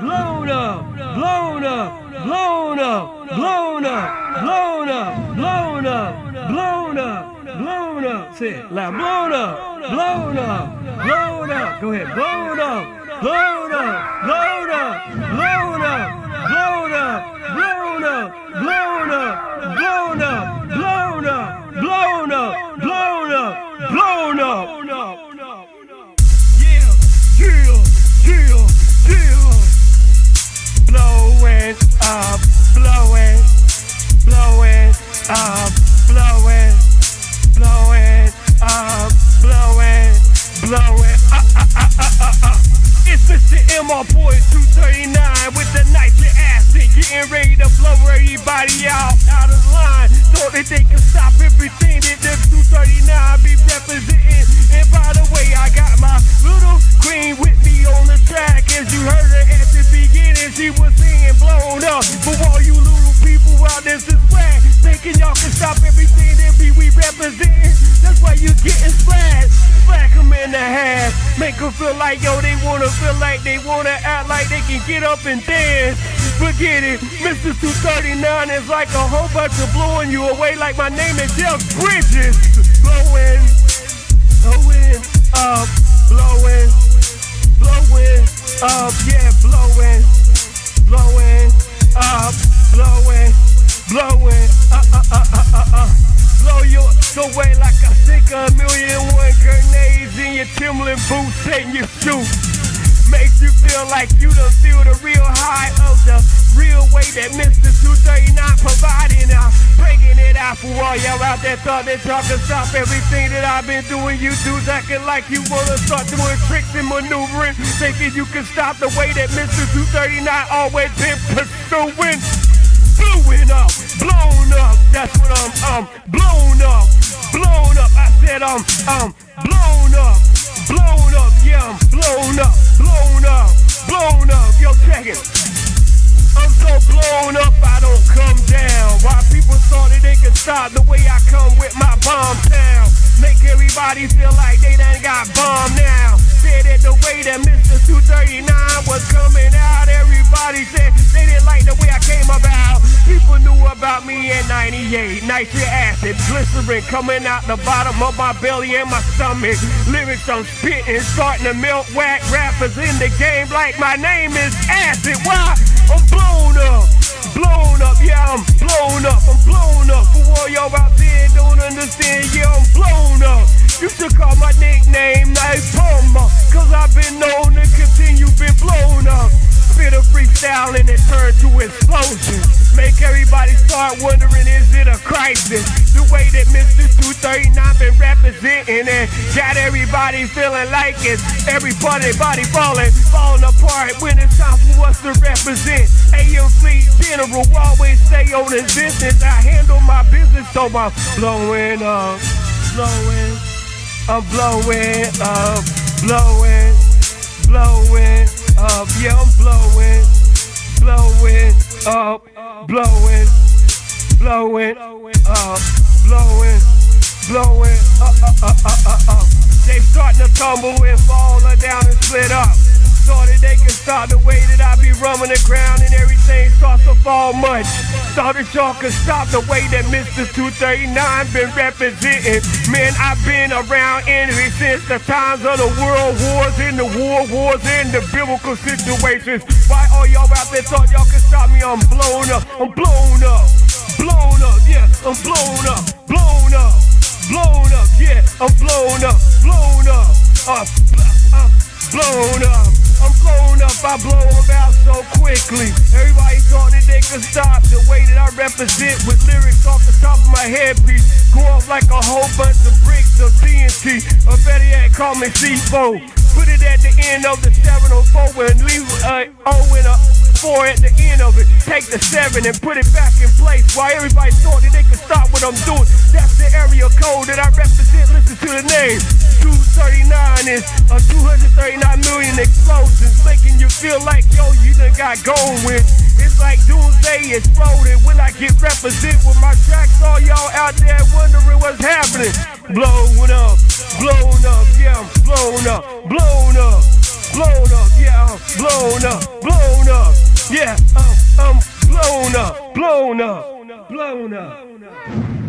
blown up, blown up, blown up, blown up, blown up, blown up, blown up, blown up. Say it loud, blown up, blown up, blown up. Go ahead, blown up, blown up, blown up, blown up, blown up, blown up, blown up, blown up, blown up, blown up, blown up, blown up. Yeah, yeah, yeah, yeah. Blowing up, blowing, blowing up, blowing, blowing up, blowing, blowing. It's Mr. MR Boy 239 with the nitric acid, getting ready to blow everybody out of line. Thought that they could stop everything that the 239 be representing. And by the way, I got my little queen with me on the track. As you heard her at the beginning, she was singing blown up. For all you little people out there, this is whack, thinking y'all can stop everything that we representing. That's why you getting splashed. Slack them in the half, make them feel like yo, they wanna feel like they wanna act like they can get up and dance. Forget it, Mr. 239 is like a whole bunch of blowing you away like my name is Jeff Bridges. Blowing, blowing up, blowing, blowing up, yeah, blowing, blowing up, blowing, blowing, blow your away like I stick 1,000,001 grenades in your Timberland boots and your shoes. Makes you feel like you done feel the real high of the real way that Mr. 239 providing now. Breaking it out for all y'all out there thought that y'all could stop everything that I've been doing. You dudes acting like you wanna start doing tricks and maneuvering, thinking you can stop the way that Mr. 239 always been pursuing. Blowing up, blown up, that's what I'm blown up, blown up. I said I'm blown up, blown up, yeah, I'm blown up, blown up, blown up. Yo, check it. I'm so blown up, I don't come down. Why people thought that they could stop the way I come with my bomb sound? Make everybody feel like they done got bombed now. Said that the way that Mr. 239 was coming out, everybody said they didn't like the way I came about. People knew about me in 98. Nitric acid, glycerin coming out the bottom of my belly and my stomach. Lyrics I'm spitting, starting to melt whack rappers in the game like my name is Acid. Why? I'm blown up, yeah, I'm blown up, I'm blown up. For all y'all out there don't understand, yeah, I'm blown up. You should call my nickname Nice Palmer, cause I've been known to continue, been blown up. Spit a freestyle and it turned to explosion. Make everybody start wondering, is it a crisis? The way that Mr. 239 been representing and got everybody feeling like it's everybody body falling apart when it's time for us to represent. AM Fleet General always stay on his business. I handle my business, so I'm blowing up, blowing, I'm blowing up, blowing, blowing up, yeah, I'm blowing, blowing up, blowing, blowing up, blowing, blowing up. They starting to tumble and fall down and split up. Thought that they could stop the way that I be rumbling the ground and everything starts to fall much. Thought that y'all could stop the way that Mr. 239 been representing. Man, I've been around enemy since the times of the world wars and the war wars and the biblical situations. Why all y'all out there thought y'all could stop me? I'm blown up, I'm blown up, blown up, yeah, I'm blown up, blown up, blown up, yeah, I'm blown up, blown up, blown up. I'm blown up, I blow them out so quickly. Everybody thought that they could stop the way that I represent with lyrics off the top of my headpiece. Go off like a whole bunch of bricks of TNT. Or better yet, call me C4. Put it at the end of the 704 and leave O and a 4 at the end of it. Take the 7 and put it back in place. Why everybody thought that they could stop what I'm doing. That's the area code that I represent. Listen to the name. 239 is a 239 million explosions, making you feel like, yo, you done got going with. It's like doomsday exploded when I get represent with my tracks. All y'all out there wondering what's happening. Blown up, yeah, I'm blown up, blown up, blown up, yeah, I'm blown up, blown up. Yeah, I'm blown up, blown up, blown up.